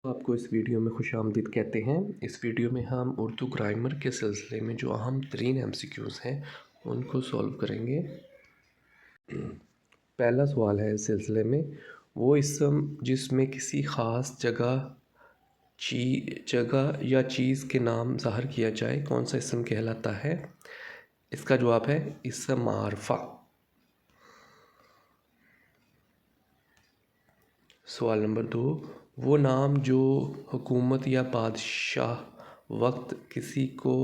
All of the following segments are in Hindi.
आपको इस वीडियो में खुशामदीद कहते हैं। इस वीडियो में हम उर्दू ग्रामर के सिलसिले में जो अहम तरीन MCQs हैं उनको सॉल्व करेंगे। पहला सवाल है इस सिलसिले में, वो इसम जिसमें किसी ख़ास जगह या चीज़ के नाम ज़ाहिर किया जाए कौन सा इसम कहलाता है? इसका जवाब है इसम मारफा। सवाल नंबर 2, वो नाम जो हुकूमत या बादशाह वक्त किसी को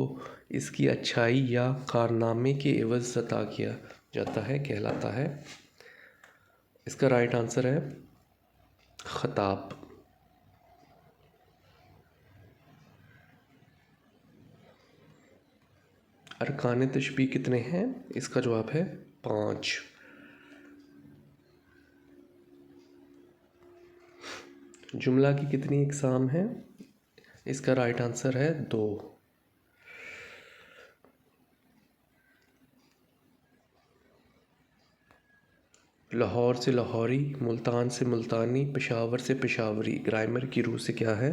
इसकी अच्छाई या कारनामे के एवज़ अता किया जाता है कहलाता है? इसका राइट आंसर है खताब। अरकान तशबीह कितने हैं? इसका जवाब है 5। जुमला की कितनी इकसाम हैं? इसका राइट आंसर है 2। लाहौर से लाहौरी, मुल्तान से मुल्तानी, पेशावर से पेशावरी ग्रामर की रूह से क्या है?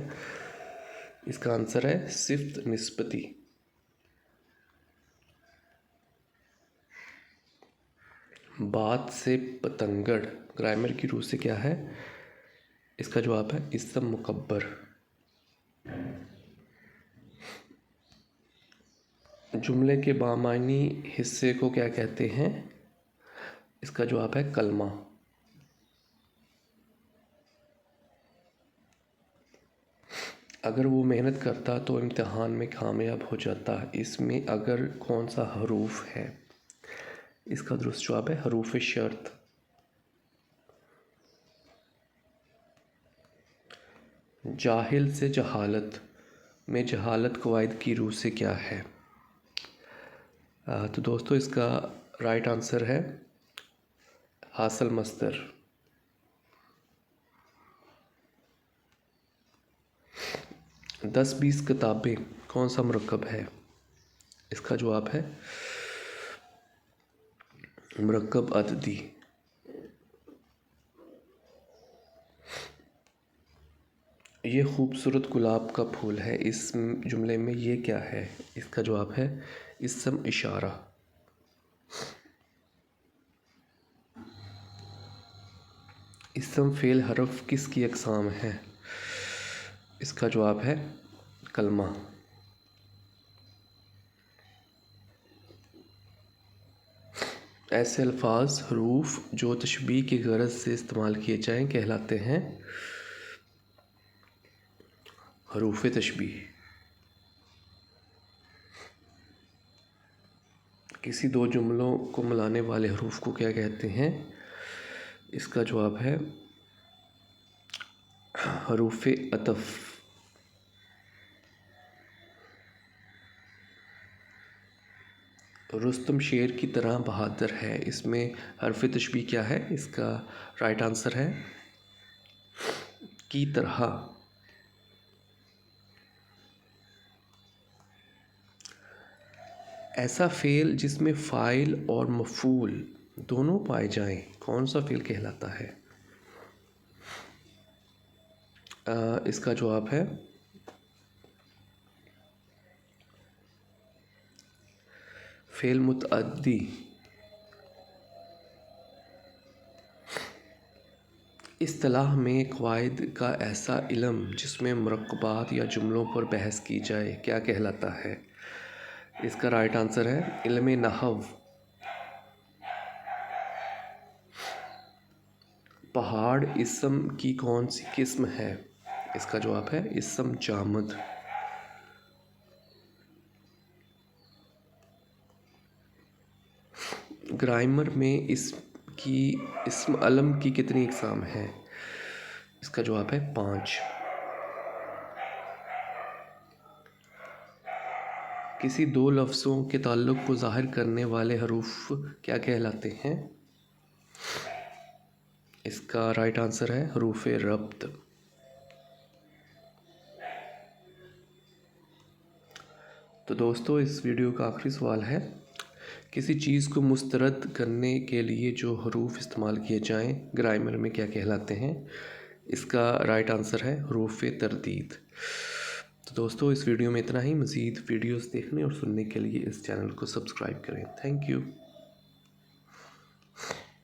इसका आंसर है सिफ्त निस्बती। बात से पतंगड़ ग्रामर की रूह से क्या है? इसका जवाब है इसम मुकब्बर। जुमले के बामानी हिस्से को क्या कहते हैं? इसका जवाब है कलमा। अगर वो मेहनत करता तो इम्तिहान में कामयाब हो जाता, इसमें अगर कौन सा हरूफ है? इसका दुरुस्त जवाब है हरूफ शर्त। जाहिल से जहालत में जहालत कवायद की रूह से क्या है? तो दोस्तों इसका राइट आंसर है हासिल मस्दर। दस 20 किताबें कौन सा मुरक्कब है? इसका जवाब है मुरक्कब अददी। ये खूबसूरत गुलाब का फूल है, इस जुमले में ये क्या है? इसका जवाब है इसम इशारा। इसम फेल हरफ किसकी अक़साम है? इसका जवाब है कलमा। ऐसे अल्फाज हरूफ जो तशबीह की गरज से इस्तेमाल किए जाएं कहलाते हैं हरूफ तशबीह। किसी दो जुमलों को मिलाने वाले हरूफ को क्या कहते हैं? इसका जवाब है हरूफ अतफ़। रुस्तम शेर की तरह बहादुर है, इसमें हरफ तशबीह क्या है? इसका राइट आंसर है की तरह। ऐसा फ़ेल जिसमें फ़ाइल और मफ़ूल दोनों पाए जाएं कौन सा फ़ेल कहलाता है? इसका जवाब है फ़ेल मुतअद्दी। इस्तिलाह में क़वाइद का ऐसा इल्म जिसमें मुरक्कबात या जुमलों पर बहस की जाए क्या कहलाता है? इसका राइट आंसर है इल्म नहव। पहाड़ इसम की कौन सी किस्म है? इसका जवाब है इसम जामद। ग्रामर में इसम अलम की कितनी इकसाम है? इसका जवाब है 5। किसी दो लफ्ज़ों के ताल्लुक़ को ज़ाहिर करने वाले हरूफ क्या कहलाते हैं? इसका राइट आंसर है हरूफ रब्त। तो दोस्तों इस वीडियो का आखिरी सवाल है, किसी चीज़ को मुस्तरद करने के लिए जो हरूफ इस्तेमाल किए जाएं ग्रामर में क्या कहलाते हैं? इसका राइट आंसर है रूफ़ तरदीद। तो दोस्तों इस वीडियो में इतना ही। मज़ीद वीडियोस देखने और सुनने के लिए इस चैनल को सब्सक्राइब करें। Thank you.